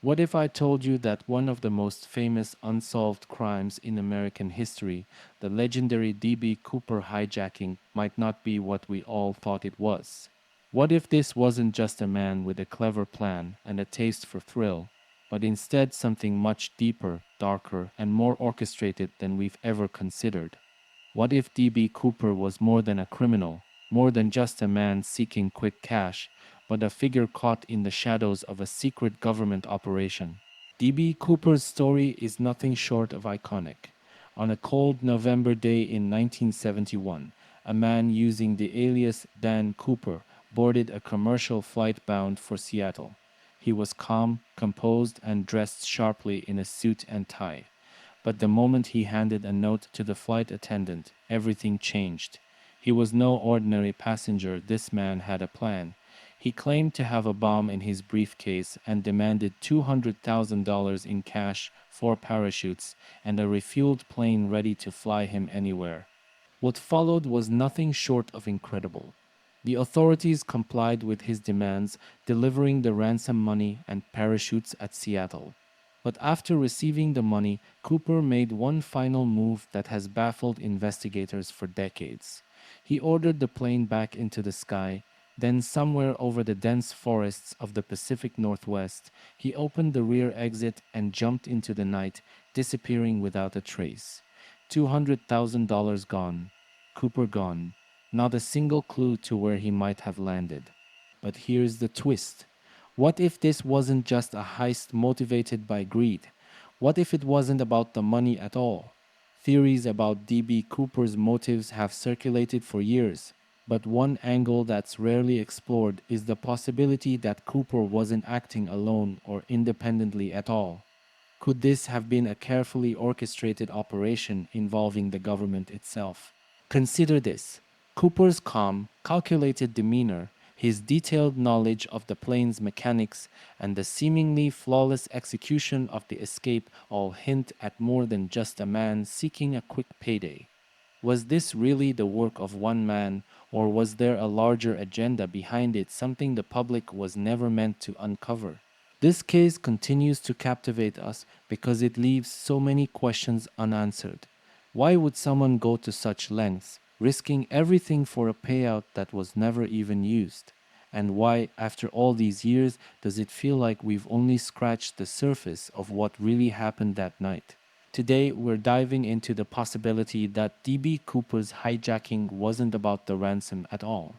What if I told you that one of the most famous unsolved crimes in American history, the legendary D.B. Cooper hijacking, might not be what we all thought it was? What if this wasn't just a man with a clever plan and a taste for thrill, but instead something much deeper, darker, and more orchestrated than we've ever considered? What if D.B. Cooper was more than a criminal, more than just a man seeking quick cash, but a figure caught in the shadows of a secret government operation? D.B. Cooper's story is nothing short of iconic. On a cold November day in 1971, a man using the alias Dan Cooper boarded a commercial flight bound for Seattle. He was calm, composed, and dressed sharply in a suit and tie. But the moment he handed a note to the flight attendant, everything changed. He was no ordinary passenger. This man had a plan. He claimed to have a bomb in his briefcase and demanded $200,000 in cash, 4 parachutes, and a refueled plane ready to fly him anywhere. What followed was nothing short of incredible. The authorities complied with his demands, delivering the ransom money and parachutes at Seattle. But after receiving the money, Cooper made one final move that has baffled investigators for decades. He ordered the plane back into the sky. Then, somewhere over the dense forests of the Pacific Northwest, he opened the rear exit and jumped into the night, disappearing without a trace. $200,000 gone. Cooper gone. Not a single clue to where he might have landed. But here's the twist. What if this wasn't just a heist motivated by greed? What if it wasn't about the money at all? Theories about D.B. Cooper's motives have circulated for years, but one angle that's rarely explored is the possibility that Cooper wasn't acting alone or independently at all. Could this have been a carefully orchestrated operation involving the government itself? Consider this. Cooper's calm, calculated demeanor, his detailed knowledge of the plane's mechanics, and the seemingly flawless execution of the escape all hint at more than just a man seeking a quick payday. Was this really the work of one man, or was there a larger agenda behind it, something the public was never meant to uncover? This case continues to captivate us because it leaves so many questions unanswered. Why would someone go to such lengths, risking everything for a payout that was never even used? And why, after all these years, does it feel like we've only scratched the surface of what really happened that night? Today, we're diving into the possibility that D.B. Cooper's hijacking wasn't about the ransom at all.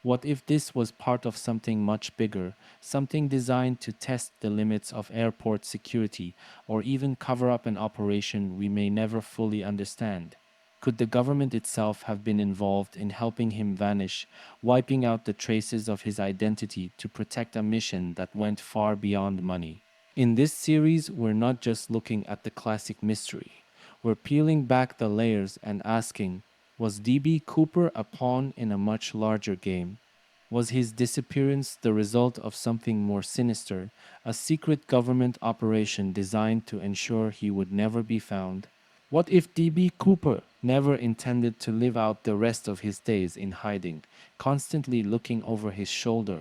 What if this was part of something much bigger, something designed to test the limits of airport security or even cover up an operation we may never fully understand? Could the government itself have been involved in helping him vanish, wiping out the traces of his identity to protect a mission that went far beyond money? In this series, we're not just looking at the classic mystery. We're peeling back the layers and asking, was D.B. Cooper a pawn in a much larger game? Was his disappearance the result of something more sinister, a secret government operation designed to ensure he would never be found? What if D.B. Cooper never intended to live out the rest of his days in hiding, constantly looking over his shoulder?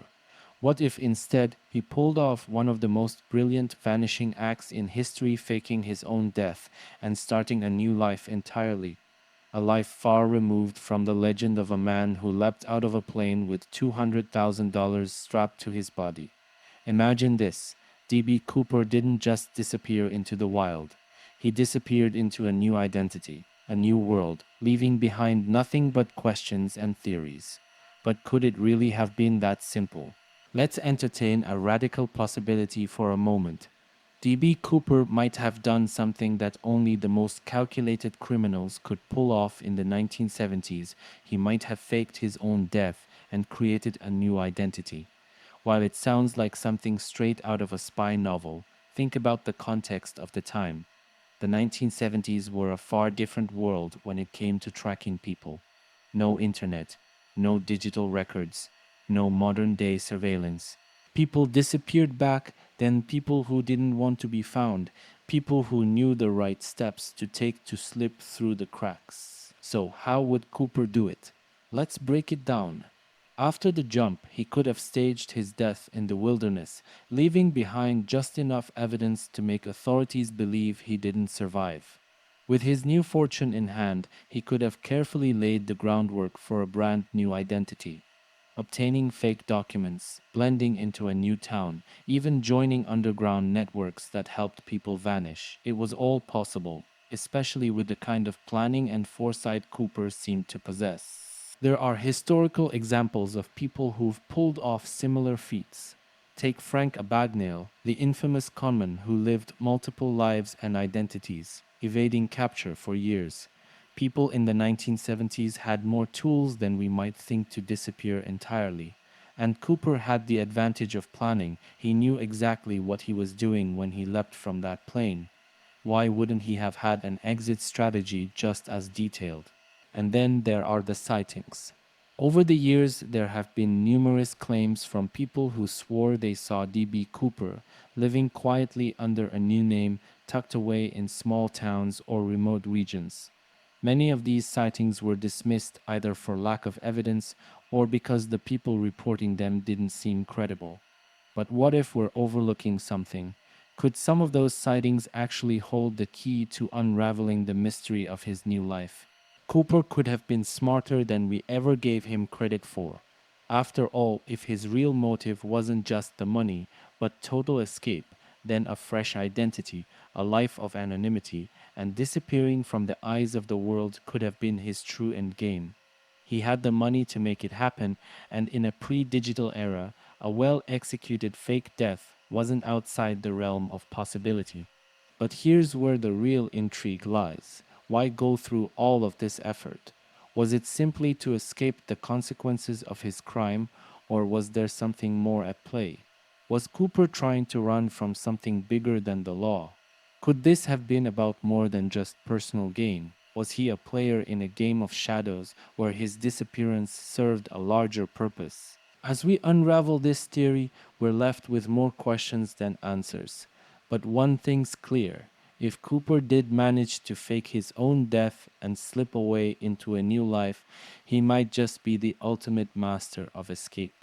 What if instead he pulled off one of the most brilliant vanishing acts in history, faking his own death and starting a new life entirely? A life far removed from the legend of a man who leapt out of a plane with $200,000 strapped to his body. Imagine this. D.B. Cooper didn't just disappear into the wild. He disappeared into a new identity, a new world, leaving behind nothing but questions and theories. But could it really have been that simple? Let's entertain a radical possibility for a moment. D.B. Cooper might have done something that only the most calculated criminals could pull off in the 1970s. He might have faked his own death and created a new identity. While it sounds like something straight out of a spy novel, think about the context of the time. The 1970s were a far different world when it came to tracking people. No internet, no digital records, no modern-day surveillance. People disappeared back then, people who didn't want to be found, people who knew the right steps to take to slip through the cracks. So how would Cooper do it? Let's break it down. After the jump, he could have staged his death in the wilderness, leaving behind just enough evidence to make authorities believe he didn't survive. With his new fortune in hand, he could have carefully laid the groundwork for a brand new identity, obtaining fake documents, blending into a new town, even joining underground networks that helped people vanish. It was all possible, especially with the kind of planning and foresight Cooper seemed to possess. There are historical examples of people who've pulled off similar feats. Take Frank Abagnale, the infamous conman who lived multiple lives and identities, evading capture for years. People in the 1970s had more tools than we might think to disappear entirely. And Cooper had the advantage of planning. He knew exactly what he was doing when he leapt from that plane. Why wouldn't he have had an exit strategy just as detailed? And then there are the sightings. Over the years, there have been numerous claims from people who swore they saw D.B. Cooper living quietly under a new name, tucked away in small towns or remote regions. Many of these sightings were dismissed either for lack of evidence or because the people reporting them didn't seem credible. But what if we're overlooking something? Could some of those sightings actually hold the key to unraveling the mystery of his new life? Cooper could have been smarter than we ever gave him credit for. After all, if his real motive wasn't just the money, but total escape, then a fresh identity, a life of anonymity, and disappearing from the eyes of the world could have been his true endgame. He had the money to make it happen, and in a pre-digital era, a well-executed fake death wasn't outside the realm of possibility. But here's where the real intrigue lies. Why go through all of this effort? Was it simply to escape the consequences of his crime, or was there something more at play? Was Cooper trying to run from something bigger than the law? Could this have been about more than just personal gain? Was he a player in a game of shadows where his disappearance served a larger purpose? As we unravel this theory, we're left with more questions than answers. But one thing's clear. If Cooper did manage to fake his own death and slip away into a new life, he might just be the ultimate master of escape.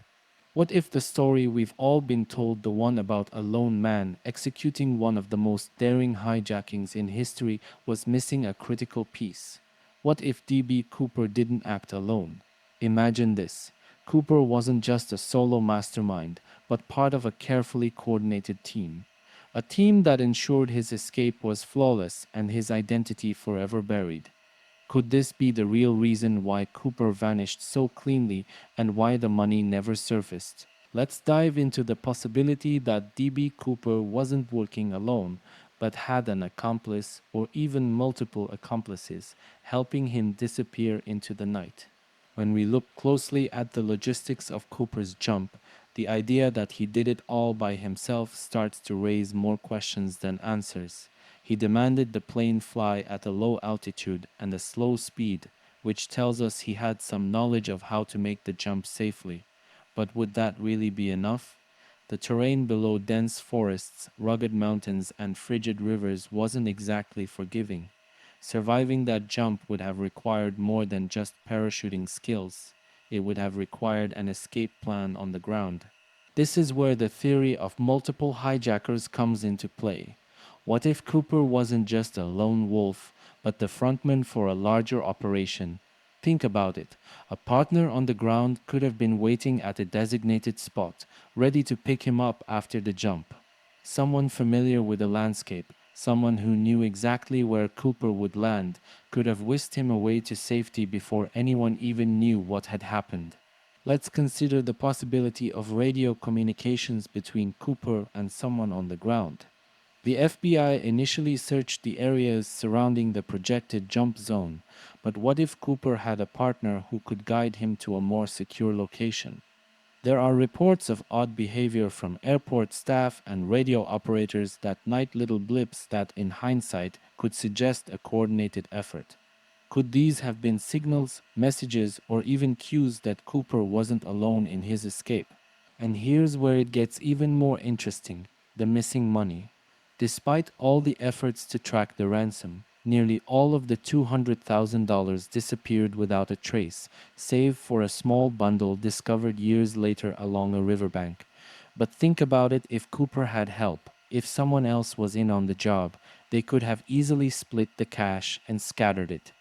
What if the story we've all been told, the one about a lone man executing one of the most daring hijackings in history, was missing a critical piece? What if D.B. Cooper didn't act alone? Imagine this. Cooper wasn't just a solo mastermind, but part of a carefully coordinated team. A team that ensured his escape was flawless and his identity forever buried. Could this be the real reason why Cooper vanished so cleanly and why the money never surfaced? Let's dive into the possibility that D.B. Cooper wasn't working alone, but had an accomplice or even multiple accomplices helping him disappear into the night. When we look closely at the logistics of Cooper's jump, the idea that he did it all by himself starts to raise more questions than answers. He demanded the plane fly at a low altitude and a slow speed, which tells us he had some knowledge of how to make the jump safely. But would that really be enough? The terrain below dense forests, rugged mountains, and frigid rivers wasn't exactly forgiving. Surviving that jump would have required more than just parachuting skills. It would have required an escape plan on the ground. This is where the theory of multiple hijackers comes into play. What if Cooper wasn't just a lone wolf, but the frontman for a larger operation? Think about it. A partner on the ground could have been waiting at a designated spot, ready to pick him up after the jump. Someone familiar with the landscape, someone who knew exactly where Cooper would land, could have whisked him away to safety before anyone even knew what had happened. Let's consider the possibility of radio communications between Cooper and someone on the ground. The FBI initially searched the areas surrounding the projected jump zone, but what if Cooper had a partner who could guide him to a more secure location? There are reports of odd behavior from airport staff and radio operators that night, little blips that, in hindsight, could suggest a coordinated effort. Could these have been signals, messages, or even cues that Cooper wasn't alone in his escape? And here's where it gets even more interesting: the missing money. Despite all the efforts to track the ransom, Nearly all of the $200,000 disappeared without a trace, save for a small bundle discovered years later along a riverbank. But think about it: if Cooper had help, if someone else was in on the job, they could have easily split the cash and scattered it.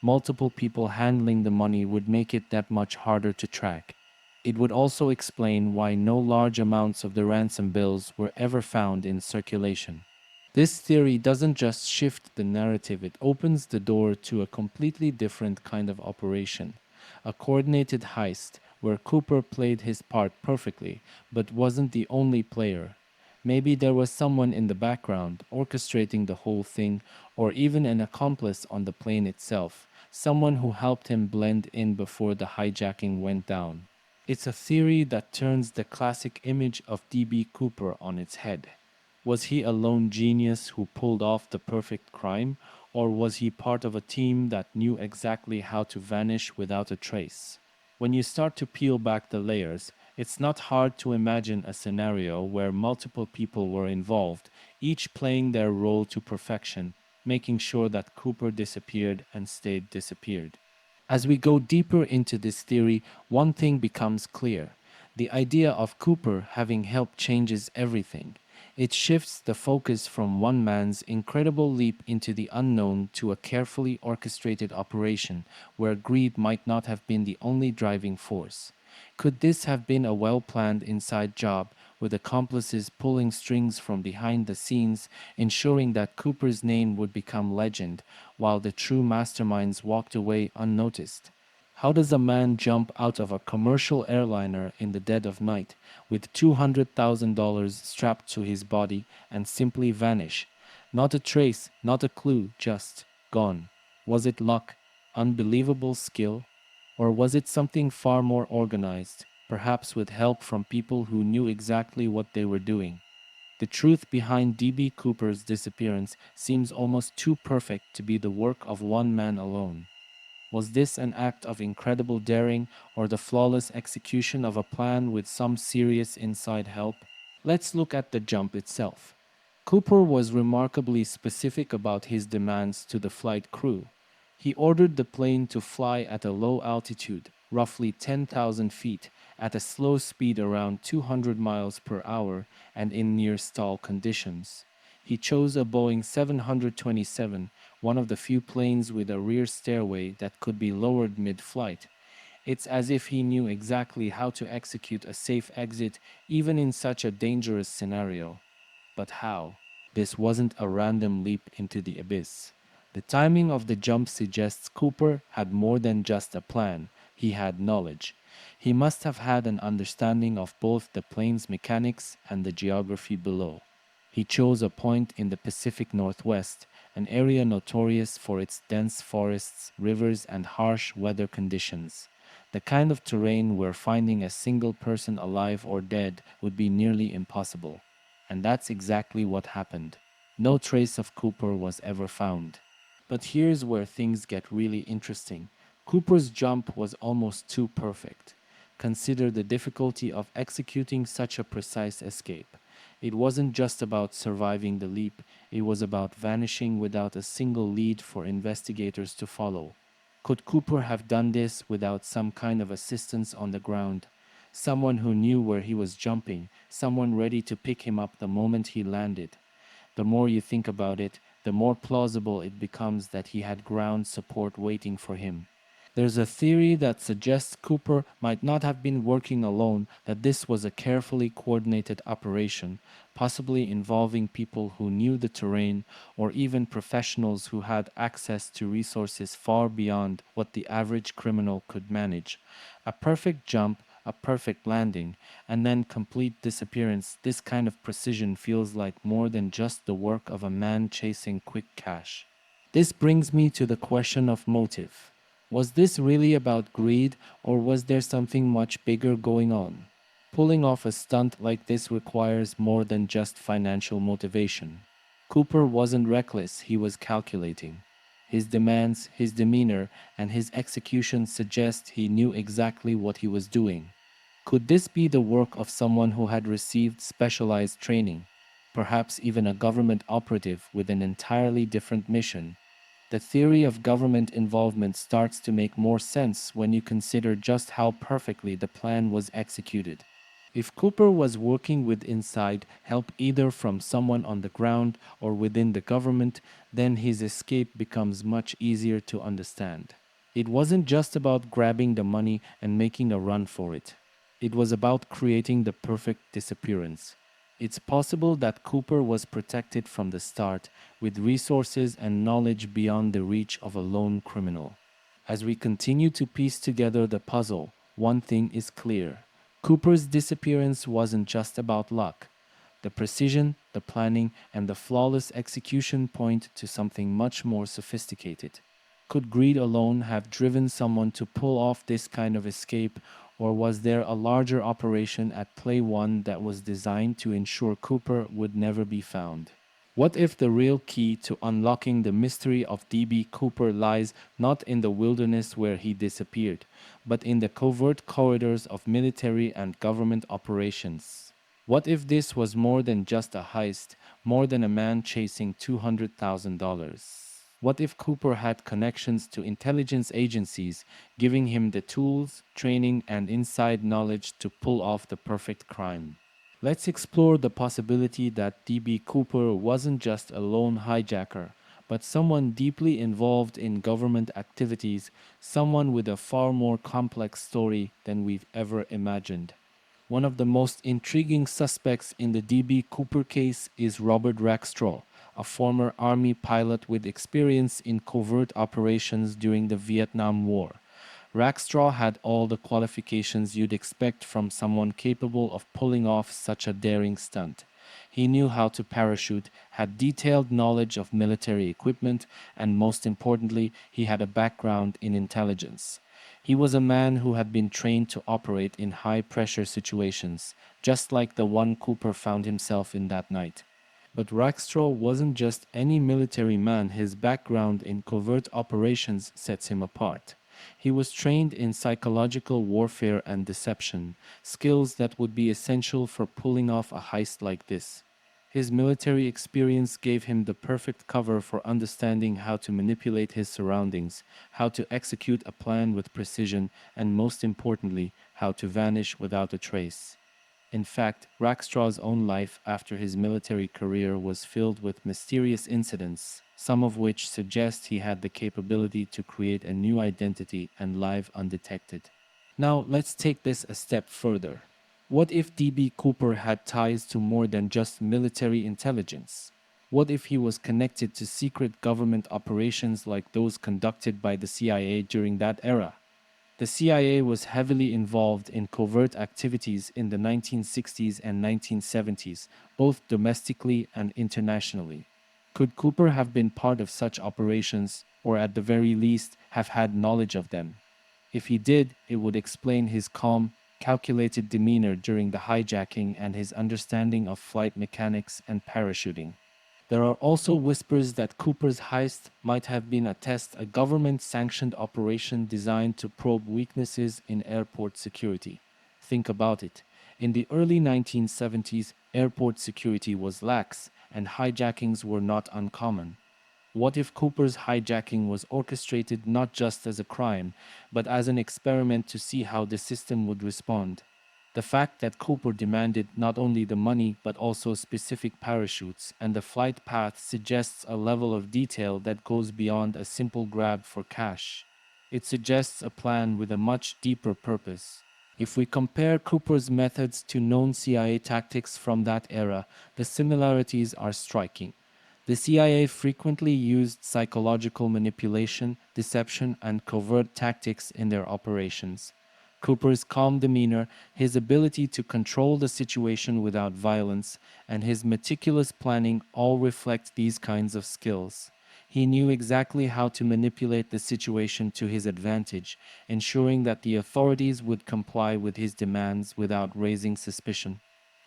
Multiple people handling the money would make it that much harder to track. It would also explain why no large amounts of the ransom bills were ever found in circulation. This theory doesn't just shift the narrative, it opens the door to a completely different kind of operation. A coordinated heist where Cooper played his part perfectly, but wasn't the only player. Maybe there was someone in the background orchestrating the whole thing, or even an accomplice on the plane itself, someone who helped him blend in before the hijacking went down. It's a theory that turns the classic image of D.B. Cooper on its head. Was he a lone genius who pulled off the perfect crime, or was he part of a team that knew exactly how to vanish without a trace? When you start to peel back the layers, it's not hard to imagine a scenario where multiple people were involved, each playing their role to perfection, making sure that Cooper disappeared and stayed disappeared. As we go deeper into this theory, one thing becomes clear. The idea of Cooper having help changes everything. It shifts the focus from one man's incredible leap into the unknown to a carefully orchestrated operation where greed might not have been the only driving force. Could this have been a well planned inside job with accomplices pulling strings from behind the scenes, ensuring that Cooper's name would become legend while the true masterminds walked away unnoticed? How does a man jump out of a commercial airliner in the dead of night with $200,000 strapped to his body and simply vanish? Not a trace, not a clue, just gone. Was it luck, unbelievable skill, or was it something far more organized, perhaps with help from people who knew exactly what they were doing? The truth behind D.B. Cooper's disappearance seems almost too perfect to be the work of one man alone. Was this an act of incredible daring or the flawless execution of a plan with some serious inside help? Let's look at the jump itself. Cooper was remarkably specific about his demands to the flight crew. He ordered the plane to fly at a low altitude, roughly 10,000 feet, at a slow speed around 200 miles per hour and in near stall conditions. He chose a Boeing 727, one of the few planes with a rear stairway that could be lowered mid-flight. It's as if he knew exactly how to execute a safe exit even in such a dangerous scenario. But how? This wasn't a random leap into the abyss. The timing of the jump suggests Cooper had more than just a plan, he had knowledge. He must have had an understanding of both the plane's mechanics and the geography below. He chose a point in the Pacific Northwest, an area notorious for its dense forests, rivers, and harsh weather conditions. The kind of terrain where finding a single person alive or dead would be nearly impossible. And that's exactly what happened. No trace of Cooper was ever found. But here's where things get really interesting. Cooper's jump was almost too perfect. Consider the difficulty of executing such a precise escape. It wasn't just about surviving the leap, it was about vanishing without a single lead for investigators to follow. Could Cooper have done this without some kind of assistance on the ground? Someone who knew where he was jumping, someone ready to pick him up the moment he landed. The more you think about it, the more plausible it becomes that he had ground support waiting for him. There's a theory that suggests Cooper might not have been working alone, that this was a carefully coordinated operation, possibly involving people who knew the terrain or even professionals who had access to resources far beyond what the average criminal could manage. A perfect jump, a perfect landing, and then complete disappearance. This kind of precision feels like more than just the work of a man chasing quick cash. This brings me to the question of motive. Was this really about greed, or was there something much bigger going on? Pulling off a stunt like this requires more than just financial motivation. Cooper wasn't reckless, he was calculating. His demands, his demeanor, and his execution suggest he knew exactly what he was doing. Could this be the work of someone who had received specialized training, perhaps even a government operative with an entirely different mission? The theory of government involvement starts to make more sense when you consider just how perfectly the plan was executed. If Cooper was working with inside help either from someone on the ground or within the government, then his escape becomes much easier to understand. It wasn't just about grabbing the money and making a run for it. It was about creating the perfect disappearance. It's possible that Cooper was protected from the start with resources and knowledge beyond the reach of a lone criminal. As we continue to piece together the puzzle, one thing is clear. Cooper's disappearance wasn't just about luck. The precision, the planning, and the flawless execution point to something much more sophisticated. Could greed alone have driven someone to pull off this kind of escape, or was there a larger operation at play, one that was designed to ensure Cooper would never be found? What if the real key to unlocking the mystery of D.B. Cooper lies not in the wilderness where he disappeared, but in the covert corridors of military and government operations? What if this was more than just a heist, more than a man chasing $200,000? What if Cooper had connections to intelligence agencies, giving him the tools, training, and inside knowledge to pull off the perfect crime? Let's explore the possibility that D.B. Cooper wasn't just a lone hijacker, but someone deeply involved in government activities, someone with a far more complex story than we've ever imagined. One of the most intriguing suspects in the D.B. Cooper case is Robert Rackstraw, a former Army pilot with experience in covert operations during the Vietnam War. Rackstraw had all the qualifications you'd expect from someone capable of pulling off such a daring stunt. He knew how to parachute, had detailed knowledge of military equipment, and most importantly, he had a background in intelligence. He was a man who had been trained to operate in high-pressure situations, just like the one Cooper found himself in that night. But Rackstraw wasn't just any military man. His background in covert operations sets him apart. He was trained in psychological warfare and deception, skills that would be essential for pulling off a heist like this. His military experience gave him the perfect cover for understanding how to manipulate his surroundings, how to execute a plan with precision, and most importantly, how to vanish without a trace. In fact, Rackstraw's own life after his military career was filled with mysterious incidents, some of which suggest he had the capability to create a new identity and live undetected. Now, let's take this a step further. What if D.B. Cooper had ties to more than just military intelligence? What if he was connected to secret government operations like those conducted by the CIA during that era? The CIA was heavily involved in covert activities in the 1960s and 1970s, both domestically and internationally. Could Cooper have been part of such operations, or at the very least, have had knowledge of them? If he did, it would explain his calm, calculated demeanor during the hijacking and his understanding of flight mechanics and parachuting. There are also whispers that Cooper's heist might have been a government-sanctioned operation designed to probe weaknesses in airport security. Think about it. In the early 1970s, airport security was lax, and hijackings were not uncommon. What if Cooper's hijacking was orchestrated not just as a crime, but as an experiment to see how the system would respond? The fact that Cooper demanded not only the money but also specific parachutes and the flight path suggests a level of detail that goes beyond a simple grab for cash. It suggests a plan with a much deeper purpose. If we compare Cooper's methods to known CIA tactics from that era, the similarities are striking. The CIA frequently used psychological manipulation, deception, and covert tactics in their operations. Cooper's calm demeanor, his ability to control the situation without violence, and his meticulous planning all reflect these kinds of skills. He knew exactly how to manipulate the situation to his advantage, ensuring that the authorities would comply with his demands without raising suspicion.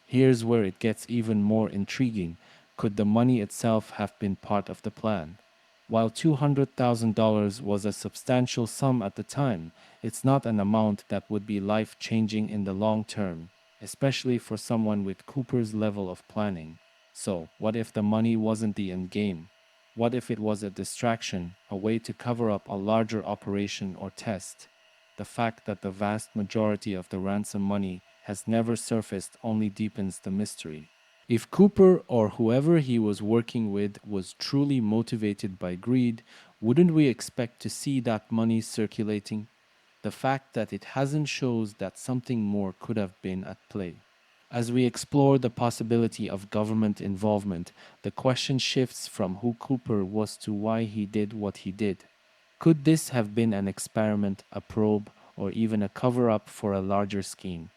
Here's where it gets even more intriguing. Could the money itself have been part of the plan? While $200,000 was a substantial sum at the time, it's not an amount that would be life-changing in the long term, especially for someone with Cooper's level of planning. So, what if the money wasn't the end game? What if it was a distraction, a way to cover up a larger operation or test? The fact that the vast majority of the ransom money has never surfaced only deepens the mystery. If Cooper or whoever he was working with was truly motivated by greed, wouldn't we expect to see that money circulating? The fact that it hasn't shows that something more could have been at play. As we explore the possibility of government involvement, the question shifts from who Cooper was to why he did what he did. Could this have been an experiment, a probe, or even a cover up for a larger scheme?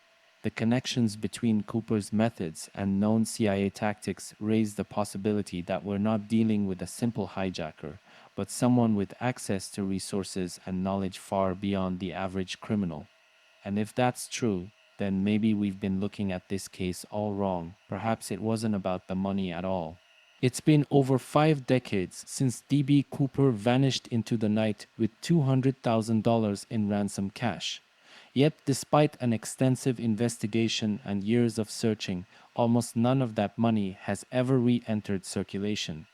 The connections between Cooper's methods and known CIA tactics raise the possibility that we're not dealing with a simple hijacker, but someone with access to resources and knowledge far beyond the average criminal. And if that's true, then maybe we've been looking at this case all wrong. Perhaps it wasn't about the money at all. It's been over 5 decades since D.B. Cooper vanished into the night with $200,000 in ransom cash. Yet, despite an extensive investigation and years of searching, almost none of that money has ever re entered circulation.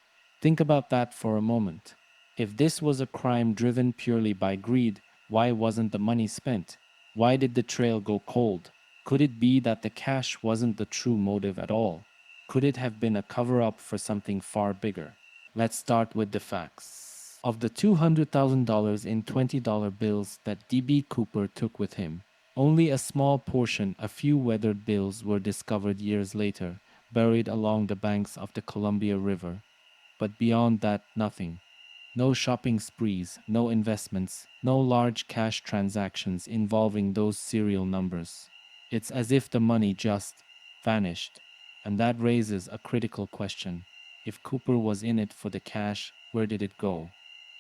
Think about that for a moment. If this was a crime driven purely by greed, why wasn't the money spent? Why did the trail go cold? Could it be that the cash wasn't the true motive at all? Could it have been a cover up for something far bigger? Let's start with the facts. Of the $200,000 in $20 bills that D.B. Cooper took with him, only a small portion, a few weathered bills, were discovered years later, buried along the banks of the Columbia River. But beyond that, nothing. No shopping sprees, no investments, no large cash transactions involving those serial numbers. It's as if the money just vanished. And that raises a critical question. If Cooper was in it for the cash, where did it go?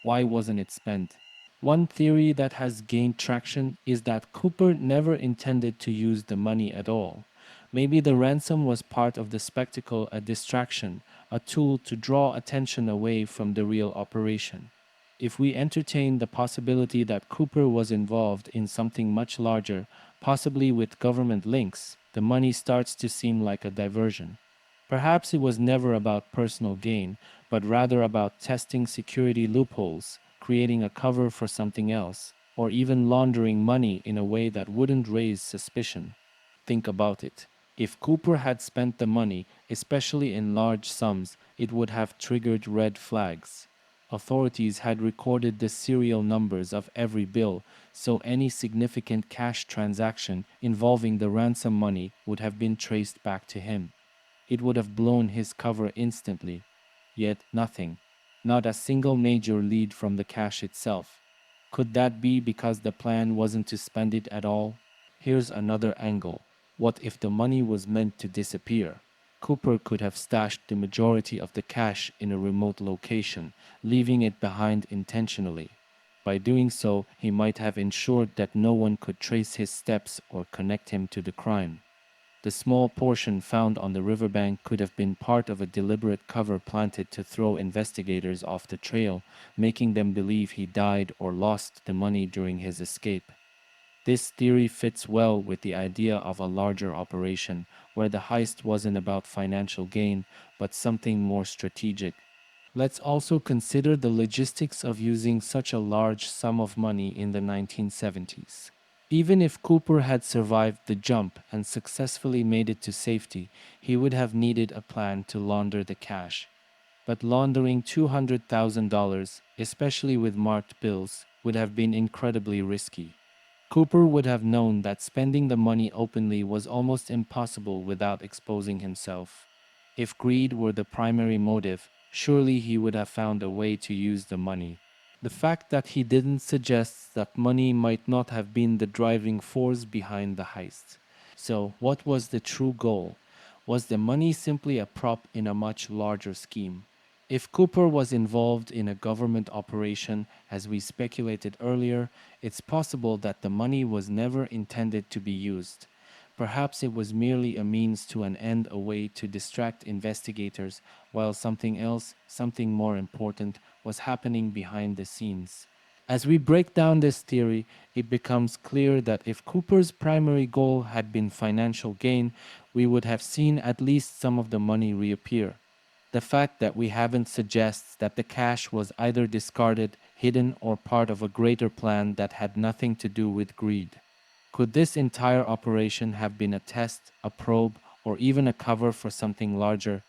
Why wasn't it spent? One theory that has gained traction is that Cooper never intended to use the money at all. Maybe the ransom was part of the spectacle, a distraction, a tool to draw attention away from the real operation. If we entertain the possibility that Cooper was involved in something much larger, possibly with government links, the money starts to seem like a diversion. Perhaps it was never about personal gain, but rather about testing security loopholes, creating a cover for something else, or even laundering money in a way that wouldn't raise suspicion. Think about it. If Cooper had spent the money, especially in large sums, it would have triggered red flags. Authorities had recorded the serial numbers of every bill, so any significant cash transaction involving the ransom money would have been traced back to him. It would have blown his cover instantly. Yet nothing. Not a single major lead from the cash itself. Could that be because the plan wasn't to spend it at all? Here's another angle. What if the money was meant to disappear? Cooper could have stashed the majority of the cash in a remote location, leaving it behind intentionally. By doing so, he might have ensured that no one could trace his steps or connect him to the crime. The small portion found on the riverbank could have been part of a deliberate cover planted to throw investigators off the trail, making them believe he died or lost the money during his escape. This theory fits well with the idea of a larger operation, where the heist wasn't about financial gain, but something more strategic. Let's also consider the logistics of using such a large sum of money in the 1970s. Even if Cooper had survived the jump and successfully made it to safety, he would have needed a plan to launder the cash. But laundering $200,000, especially with marked bills, would have been incredibly risky. Cooper would have known that spending the money openly was almost impossible without exposing himself. If greed were the primary motive, surely he would have found a way to use the money. The fact that he didn't suggests that money might not have been the driving force behind the heist. So, what was the true goal? Was the money simply a prop in a much larger scheme? If Cooper was involved in a government operation, as we speculated earlier, it's possible that the money was never intended to be used. Perhaps it was merely a means to an end, a way to distract investigators, while something else, something more important, was happening behind the scenes. As we break down this theory, it becomes clear that if Cooper's primary goal had been financial gain, we would have seen at least some of the money reappear. The fact that we haven't suggests that the cash was either discarded, hidden, or part of a greater plan that had nothing to do with greed. Could this entire operation have been a test, a probe, or even a cover for something larger?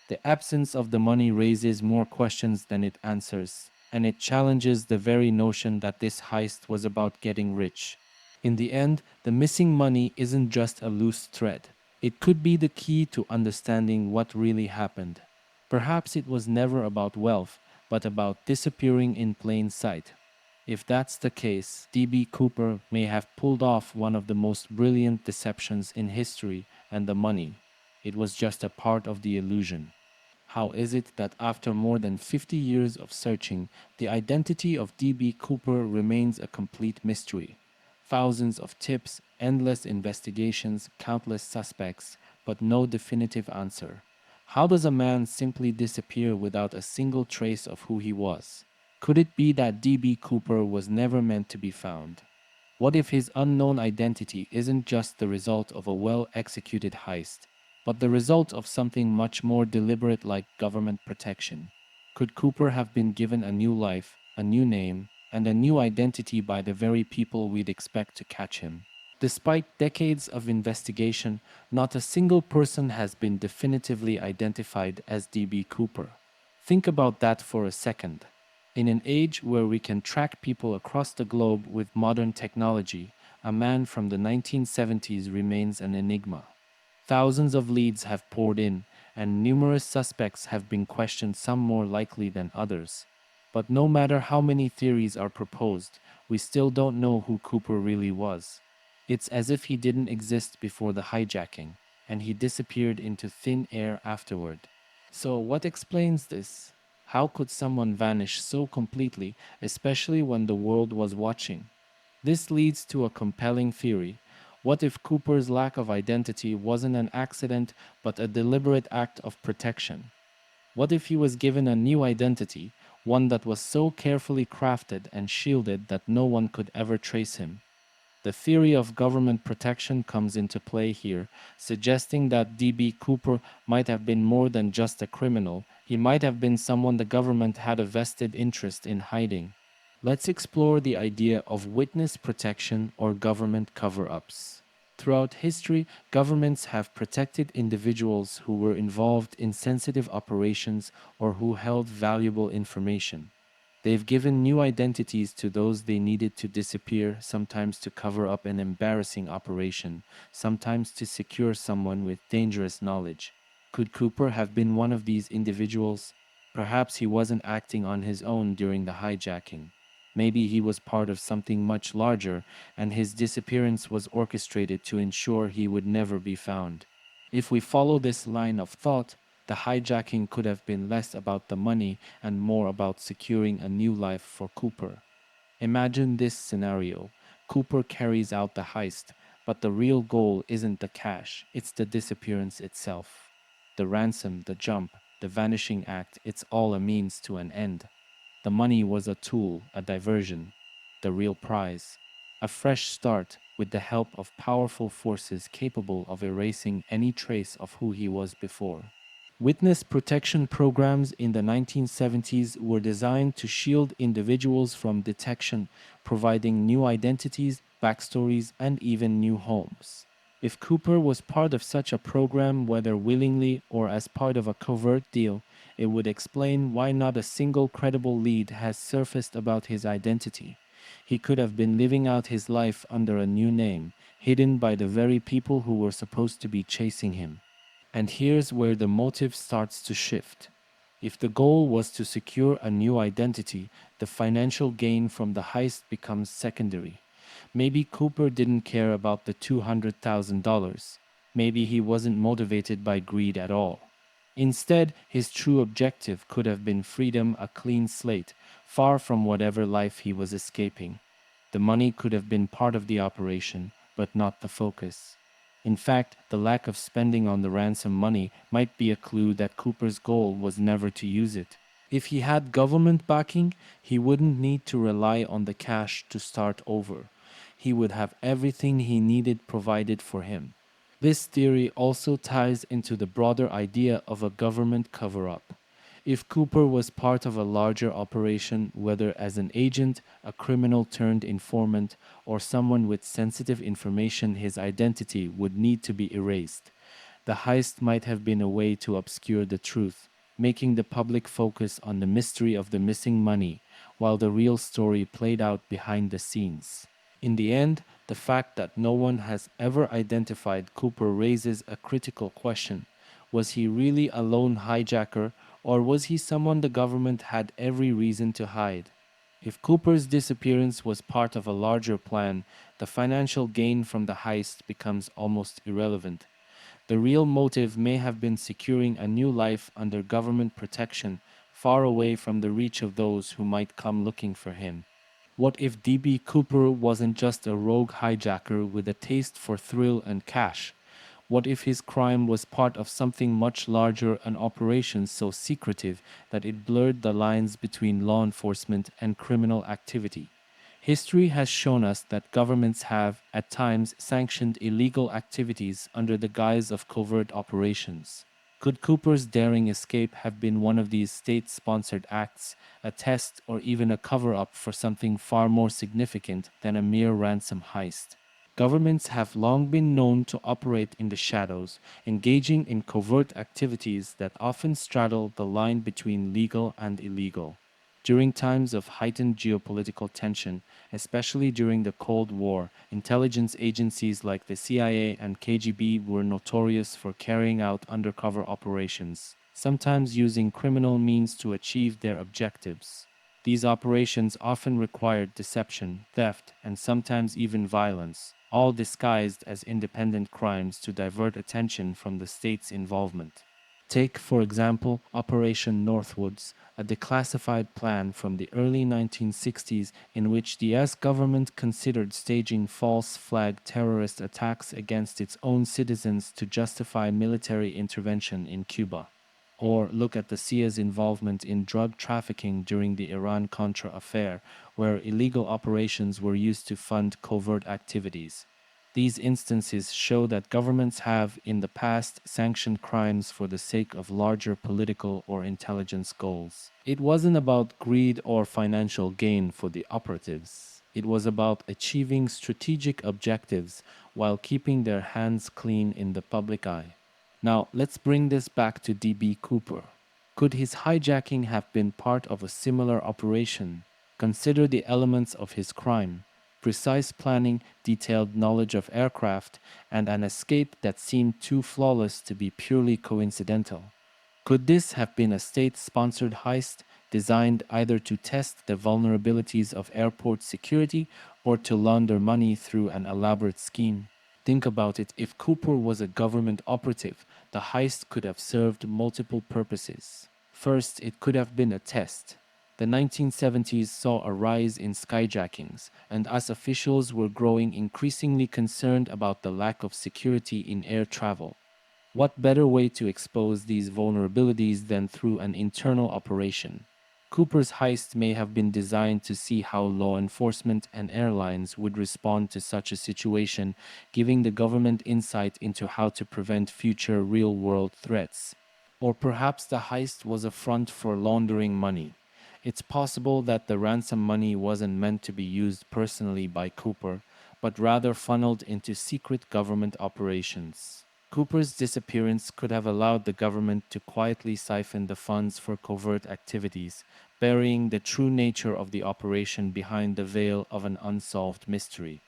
The absence of the money raises more questions than it answers, and it challenges the very notion that this heist was about getting rich. In the end, the missing money isn't just a loose thread. It could be the key to understanding what really happened. Perhaps it was never about wealth, but about disappearing in plain sight. If that's the case, D.B. Cooper may have pulled off one of the most brilliant deceptions in history, and the money. It was just a part of the illusion. How is it that after more than 50 years of searching, the identity of D.B. Cooper remains a complete mystery? Thousands of tips, endless investigations, countless suspects, but no definitive answer. How does a man simply disappear without a single trace of who he was? Could it be that D.B. Cooper was never meant to be found? What if his unknown identity isn't just the result of a well executed heist, but the result of something much more deliberate like government protection? Could Cooper have been given a new life, a new name, and a new identity by the very people we'd expect to catch him? Despite decades of investigation, not a single person has been definitively identified as D.B. Cooper. Think about that for a second. In an age where we can track people across the globe with modern technology, a man from the 1970s remains an enigma. Thousands of leads have poured in, and numerous suspects have been questioned, some more likely than others. But no matter how many theories are proposed, we still don't know who Cooper really was. It's as if he didn't exist before the hijacking, and he disappeared into thin air afterward. So, what explains this? How could someone vanish so completely, especially when the world was watching? This leads to a compelling theory. What if Cooper's lack of identity wasn't an accident but a deliberate act of protection? What if he was given a new identity, one that was so carefully crafted and shielded that no one could ever trace him? The theory of government protection comes into play here, suggesting that D.B. Cooper might have been more than just a criminal. He might have been someone the government had a vested interest in hiding. Let's explore the idea of witness protection or government cover-ups. Throughout history, governments have protected individuals who were involved in sensitive operations or who held valuable information. They've given new identities to those they needed to disappear, sometimes to cover up an embarrassing operation, sometimes to secure someone with dangerous knowledge. Could Cooper have been one of these individuals? Perhaps he wasn't acting on his own during the hijacking. Maybe he was part of something much larger, and his disappearance was orchestrated to ensure he would never be found. If we follow this line of thought, the hijacking could have been less about the money and more about securing a new life for Cooper. Imagine this scenario. Cooper carries out the heist, but the real goal isn't the cash, it's the disappearance itself. The ransom, the jump, the vanishing act, it's all a means to an end. The money was a tool, a diversion. The real prize, a fresh start with the help of powerful forces capable of erasing any trace of who he was before. Witness protection programs in the 1970s were designed to shield individuals from detection, providing new identities, backstories, and even new homes. If Cooper was part of such a program, whether willingly or as part of a covert deal, it would explain why not a single credible lead has surfaced about his identity. He could have been living out his life under a new name, hidden by the very people who were supposed to be chasing him. And here's where the motive starts to shift. If the goal was to secure a new identity, the financial gain from the heist becomes secondary. Maybe Cooper didn't care about the $200,000. Maybe he wasn't motivated by greed at all. Instead, his true objective could have been freedom, a clean slate, far from whatever life he was escaping. The money could have been part of the operation, but not the focus. In fact, the lack of spending on the ransom money might be a clue that Cooper's goal was never to use it. If he had government backing, he wouldn't need to rely on the cash to start over. He would have everything he needed provided for him. This theory also ties into the broader idea of a government cover up. If Cooper was part of a larger operation, whether as an agent, a criminal turned informant, or someone with sensitive information, his identity would need to be erased. The heist might have been a way to obscure the truth, making the public focus on the mystery of the missing money, while the real story played out behind the scenes. In the end, the fact that no one has ever identified Cooper raises a critical question. Was he really a lone hijacker, or was he someone the government had every reason to hide? If Cooper's disappearance was part of a larger plan, the financial gain from the heist becomes almost irrelevant. The real motive may have been securing a new life under government protection, far away from the reach of those who might come looking for him. What if D.B. Cooper wasn't just a rogue hijacker with a taste for thrill and cash? What if his crime was part of something much larger, an operation so secretive that it blurred the lines between law enforcement and criminal activity? History has shown us that governments have, at times, sanctioned illegal activities under the guise of covert operations. Could Cooper's daring escape have been one of these state sponsored acts, a test, or even a cover up for something far more significant than a mere ransom heist? Governments have long been known to operate in the shadows, engaging in covert activities that often straddle the line between legal and illegal. During times of heightened geopolitical tension, especially during the Cold War, intelligence agencies like the CIA and KGB were notorious for carrying out undercover operations, sometimes using criminal means to achieve their objectives. These operations often required deception, theft, and sometimes even violence, all disguised as independent crimes to divert attention from the state's involvement. Take, for example, Operation Northwoods, a declassified plan from the early 1960s in which the US government considered staging false flag terrorist attacks against its own citizens to justify military intervention in Cuba. Or look at the CIA's involvement in drug trafficking during the Iran-Contra affair, where illegal operations were used to fund covert activities. These instances show that governments have, in the past, sanctioned crimes for the sake of larger political or intelligence goals. It wasn't about greed or financial gain for the operatives. It was about achieving strategic objectives while keeping their hands clean in the public eye. Now, let's bring this back to D.B. Cooper. Could his hijacking have been part of a similar operation? Consider the elements of his crime: precise planning, detailed knowledge of aircraft, and an escape that seemed too flawless to be purely coincidental. Could this have been a state-sponsored heist designed either to test the vulnerabilities of airport security or to launder money through an elaborate scheme? Think about it. If Cooper was a government operative, the heist could have served multiple purposes. First, it could have been a test. The 1970s saw a rise in skyjackings, and as officials were growing increasingly concerned about the lack of security in air travel. What better way to expose these vulnerabilities than through an internal operation? Cooper's heist may have been designed to see how law enforcement and airlines would respond to such a situation, giving the government insight into how to prevent future real-world threats. Or perhaps the heist was a front for laundering money. It's possible that the ransom money wasn't meant to be used personally by Cooper, but rather funneled into secret government operations. Cooper's disappearance could have allowed the government to quietly siphon the funds for covert activities, burying the true nature of the operation behind the veil of an unsolved mystery.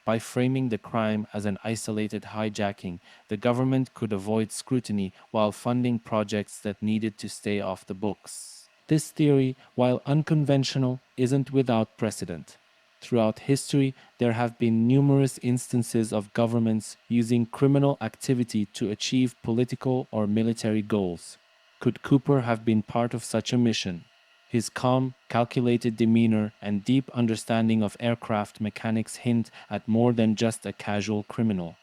By framing the crime as an isolated hijacking, the government could avoid scrutiny while funding projects that needed to stay off the books. This theory, while unconventional, isn't without precedent. Throughout history, there have been numerous instances of governments using criminal activity to achieve political or military goals. Could Cooper have been part of such a mission? His calm, calculated demeanor and deep understanding of aircraft mechanics hint at more than just a casual criminal.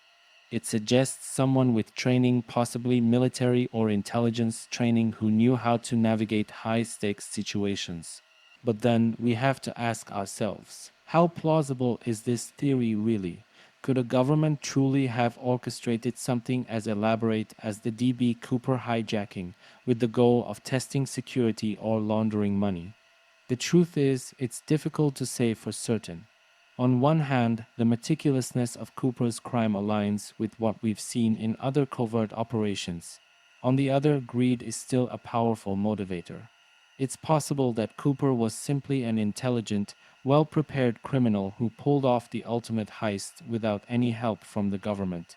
It suggests someone with training, possibly military or intelligence training, who knew how to navigate high-stakes situations. But then we have to ask ourselves, how plausible is this theory really? Could a government truly have orchestrated something as elaborate as the DB Cooper hijacking with the goal of testing security or laundering money? The truth is, it's difficult to say for certain. On one hand, the meticulousness of Cooper's crime aligns with what we've seen in other covert operations. On the other, greed is still a powerful motivator. It's possible that Cooper was simply an intelligent, well prepared criminal who pulled off the ultimate heist without any help from the government.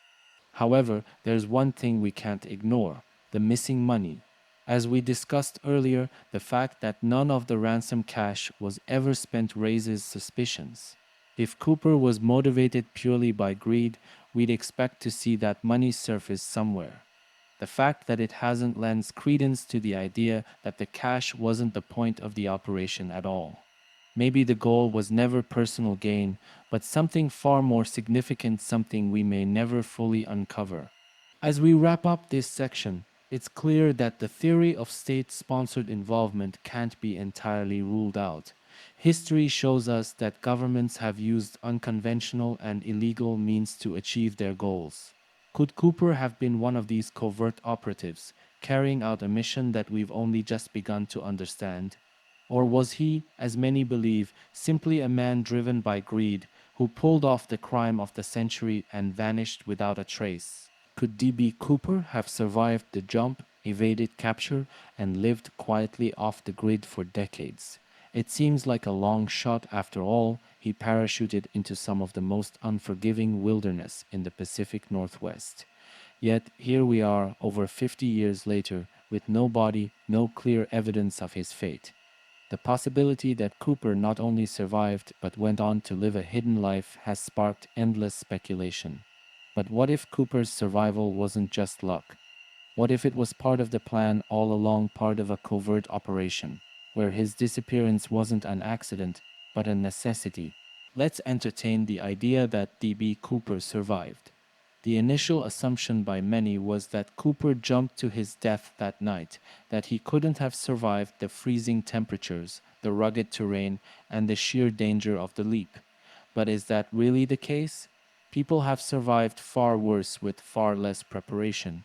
However, there's one thing we can't ignore: the missing money. As we discussed earlier, the fact that none of the ransom cash was ever spent raises suspicions. If Cooper was motivated purely by greed, we'd expect to see that money surface somewhere. The fact that it hasn't lends credence to the idea that the cash wasn't the point of the operation at all. Maybe the goal was never personal gain, but something far more significant, something we may never fully uncover. As we wrap up this section, it's clear that the theory of state sponsored involvement can't be entirely ruled out. History shows us that governments have used unconventional and illegal means to achieve their goals. Could Cooper have been one of these covert operatives, carrying out a mission that we've only just begun to understand? Or was he, as many believe, simply a man driven by greed who pulled off the crime of the century and vanished without a trace? Could DB Cooper have survived the jump, evaded capture, and lived quietly off the grid for decades? It seems like a long shot after all. He parachuted into some of the most unforgiving wilderness in the Pacific Northwest. Yet here we are, over 50 years later, with no body, no clear evidence of his fate. The possibility that Cooper not only survived but went on to live a hidden life has sparked endless speculation. But what if Cooper's survival wasn't just luck? What if it was part of the plan all along, part of a covert operation, where his disappearance wasn't an accident but a necessity? Let's entertain the idea that DB Cooper survived. The initial assumption by many was that Cooper jumped to his death that night, that he couldn't have survived the freezing temperatures, the rugged terrain, and the sheer danger of the leap. But is that really the case? People have survived far worse with far less preparation.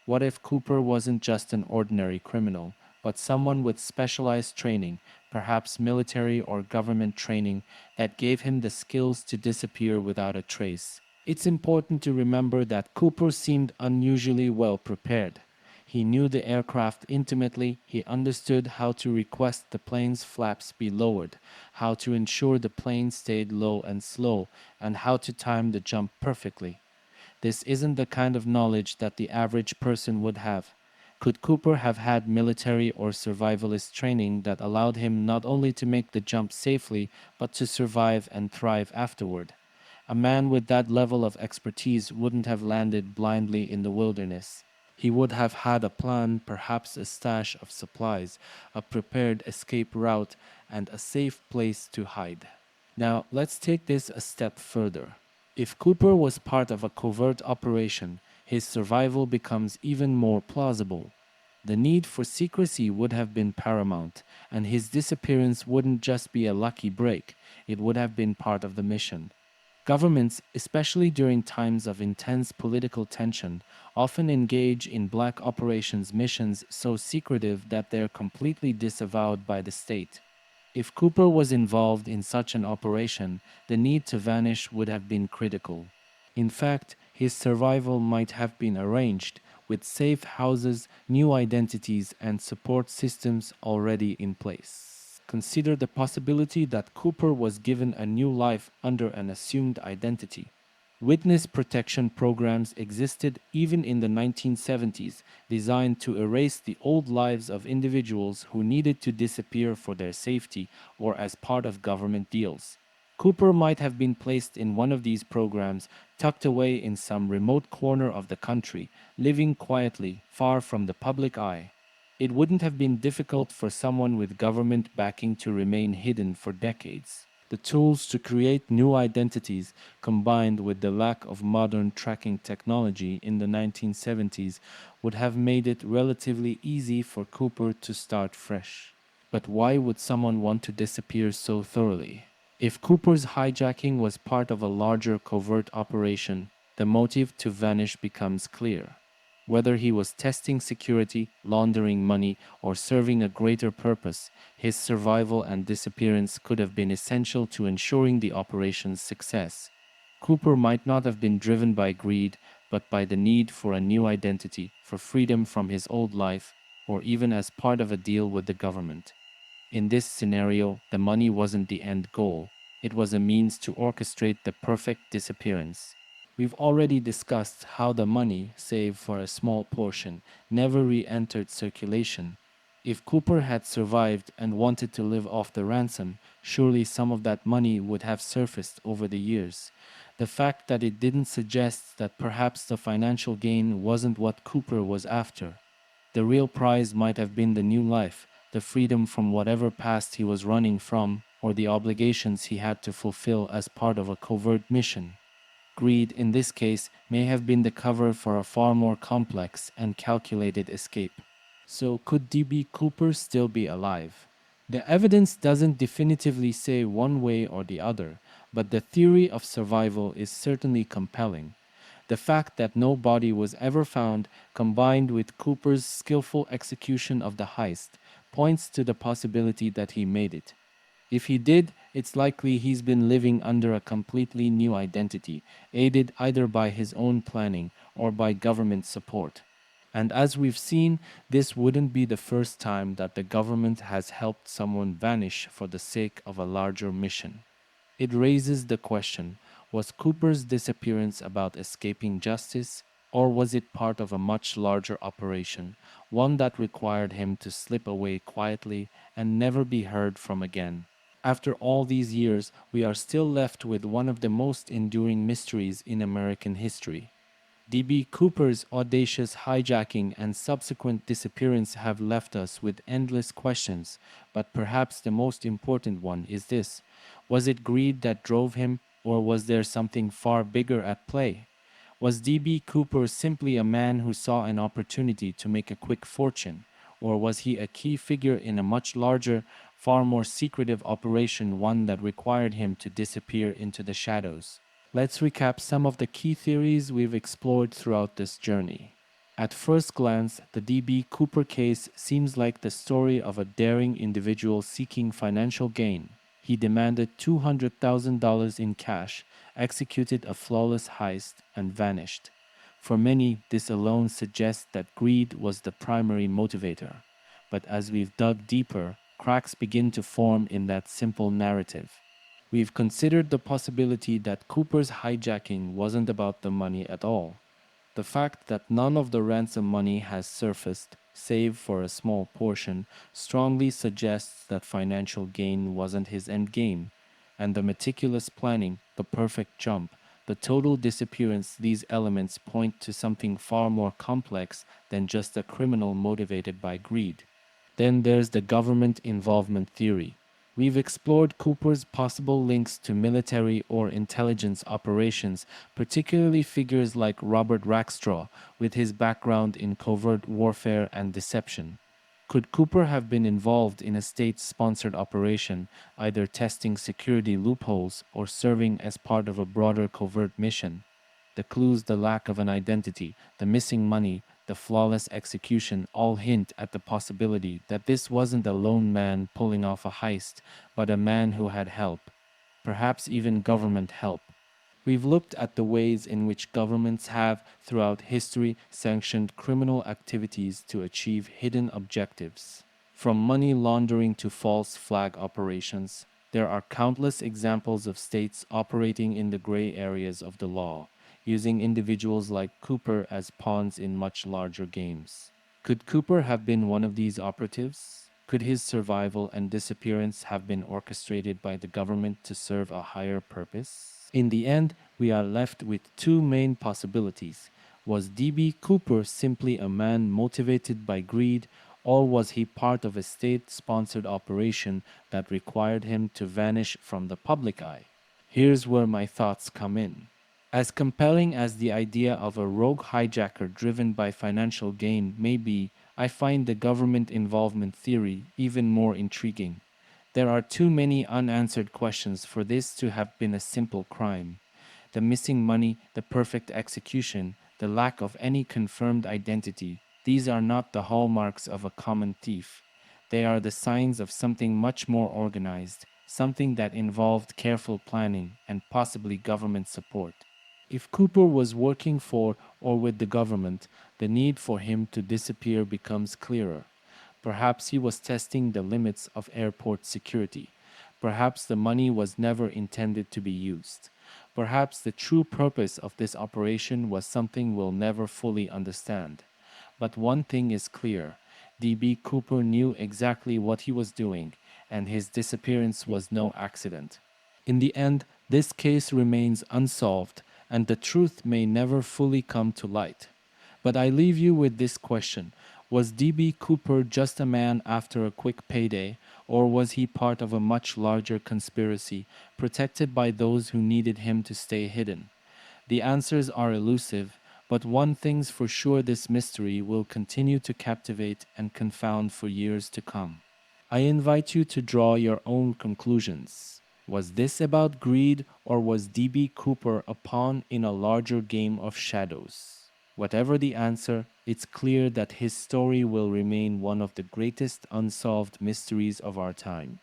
What if Cooper wasn't just an ordinary criminal, but someone with specialized training, perhaps military or government training, that gave him the skills to disappear without a trace? It's important to remember that Cooper seemed unusually well prepared. He knew the aircraft intimately. He understood how to request the plane's flaps be lowered, how to ensure the plane stayed low and slow, and how to time the jump perfectly. This isn't the kind of knowledge that the average person would have. Could Cooper have had military or survivalist training that allowed him not only to make the jump safely, but to survive and thrive afterward? A man with that level of expertise wouldn't have landed blindly in the wilderness. He would have had a plan, perhaps a stash of supplies, a prepared escape route, and a safe place to hide. Now, let's take this a step further. If Cooper was part of a covert operation, his survival becomes even more plausible. The need for secrecy would have been paramount, and his disappearance wouldn't just be a lucky break, it would have been part of the mission. Governments, especially during times of intense political tension, often engage in black operations missions so secretive that they're completely disavowed by the state. If Cooper was involved in such an operation, the need to vanish would have been critical. In fact, his survival might have been arranged, with safe houses, new identities, and support systems already in place. Consider the possibility that Cooper was given a new life under an assumed identity. Witness protection programs existed even in the 1970s, designed to erase the old lives of individuals who needed to disappear for their safety or as part of government deals. Cooper might have been placed in one of these programs, tucked away in some remote corner of the country, living quietly, far from the public eye. It wouldn't have been difficult for someone with government backing to remain hidden for decades. The tools to create new identities, combined with the lack of modern tracking technology in the 1970s, would have made it relatively easy for Cooper to start fresh. But why would someone want to disappear so thoroughly? If Cooper's hijacking was part of a larger covert operation, the motive to vanish becomes clear. Whether he was testing security, laundering money, or serving a greater purpose, his survival and disappearance could have been essential to ensuring the operation's success. Cooper might not have been driven by greed, but by the need for a new identity, for freedom from his old life, or even as part of a deal with the government. In this scenario, the money wasn't the end goal. It was a means to orchestrate the perfect disappearance. We've already discussed how the money, save for a small portion, never re-entered circulation. If Cooper had survived and wanted to live off the ransom, surely some of that money would have surfaced over the years. The fact that it didn't suggests that perhaps the financial gain wasn't what Cooper was after. The real prize might have been the new life, the freedom from whatever past he was running from, or the obligations he had to fulfill as part of a covert mission. Greed, in this case, may have been the cover for a far more complex and calculated escape. So, could D.B. Cooper still be alive? The evidence doesn't definitively say one way or the other, but the theory of survival is certainly compelling. The fact that no body was ever found, combined with Cooper's skillful execution of the heist, points to the possibility that he made it. If he did, it's likely he's been living under a completely new identity, aided either by his own planning or by government support. And as we've seen, this wouldn't be the first time that the government has helped someone vanish for the sake of a larger mission. It raises the question, was Cooper's disappearance about escaping justice, or was it part of a much larger operation, one that required him to slip away quietly and never be heard from again? After all these years, we are still left with one of the most enduring mysteries in American history. D.B. Cooper's audacious hijacking and subsequent disappearance have left us with endless questions, but perhaps the most important one is this: was it greed that drove him, or was there something far bigger at play? Was D.B. Cooper simply a man who saw an opportunity to make a quick fortune, or was he a key figure in a much larger, far more secretive operation, one that required him to disappear into the shadows? Let's recap some of the key theories we've explored throughout this journey. At first glance, the D.B. Cooper case seems like the story of a daring individual seeking financial gain. He demanded $200,000 in cash, executed a flawless heist, and vanished. For many, this alone suggests that greed was the primary motivator. But as we've dug deeper, cracks begin to form in that simple narrative. We've considered the possibility that Cooper's hijacking wasn't about the money at all. The fact that none of the ransom money has surfaced, save for a small portion, strongly suggests that financial gain wasn't his end game. And the meticulous planning, the perfect jump, the total disappearance, these elements point to something far more complex than just a criminal motivated by greed. Then there's the government involvement theory. We've explored Cooper's possible links to military or intelligence operations, particularly figures like Robert Rackstraw, with his background in covert warfare and deception. Could Cooper have been involved in a state-sponsored operation, either testing security loopholes or serving as part of a broader covert mission? The clues, the lack of an identity, the missing money, the flawless execution all hint at the possibility that this wasn't a lone man pulling off a heist, but a man who had help, perhaps even government help. We've looked at the ways in which governments have, throughout history, sanctioned criminal activities to achieve hidden objectives. From money laundering to false flag operations, there are countless examples of states operating in the gray areas of the law, using individuals like Cooper as pawns in much larger games. Could Cooper have been one of these operatives? Could his survival and disappearance have been orchestrated by the government to serve a higher purpose? In the end, we are left with two main possibilities. Was D.B. Cooper simply a man motivated by greed, or was he part of a state-sponsored operation that required him to vanish from the public eye? Here's where my thoughts come in. As compelling as the idea of a rogue hijacker driven by financial gain may be, I find the government involvement theory even more intriguing. There are too many unanswered questions for this to have been a simple crime. The missing money, the perfect execution, the lack of any confirmed identity, these are not the hallmarks of a common thief. They are the signs of something much more organized, something that involved careful planning and possibly government support. If Cooper was working for or with the government, the need for him to disappear becomes clearer. Perhaps he was testing the limits of airport security. Perhaps the money was never intended to be used. Perhaps the true purpose of this operation was something we'll never fully understand. But one thing is clear: D.B. Cooper knew exactly what he was doing, and his disappearance was no accident. In the end, this case remains unsolved, and the truth may never fully come to light. But I leave you with this question: was D.B. Cooper just a man after a quick payday, or was he part of a much larger conspiracy, protected by those who needed him to stay hidden? The answers are elusive, but one thing's for sure: this mystery will continue to captivate and confound for years to come. I invite you to draw your own conclusions. Was this about greed, or was D.B. Cooper a pawn in a larger game of shadows? Whatever the answer, it's clear that his story will remain one of the greatest unsolved mysteries of our time.